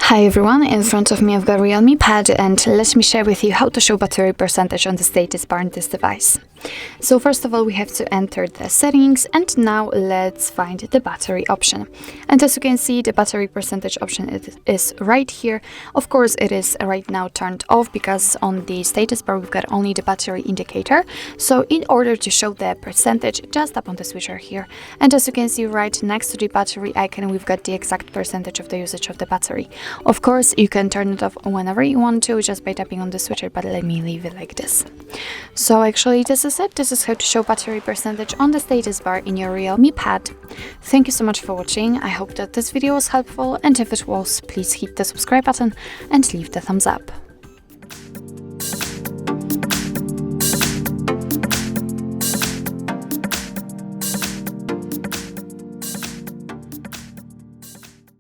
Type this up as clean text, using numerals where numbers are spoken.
Hi everyone, in front of me I've got REALME Pad, and let me share with you how to show battery percentage on the status bar on this device. So first of all, we have to enter the settings, and now let's find the battery option. And as you can see, the battery percentage option is right here. Of course, it is right now turned off because on the status bar we've got only the battery indicator. So in order to show the percentage, just tap on the switcher here. And as you can see right next to the battery icon, we've got the exact percentage of the usage of the battery. Of course, you can turn it off whenever you want to just by tapping on the switcher, but let me leave it like this. So actually this is it. This is how to show battery percentage on the status bar in your REALME Pad. Thank you so much for watching. I hope that this video was helpful, and if it was, please hit the subscribe button and leave the thumbs up.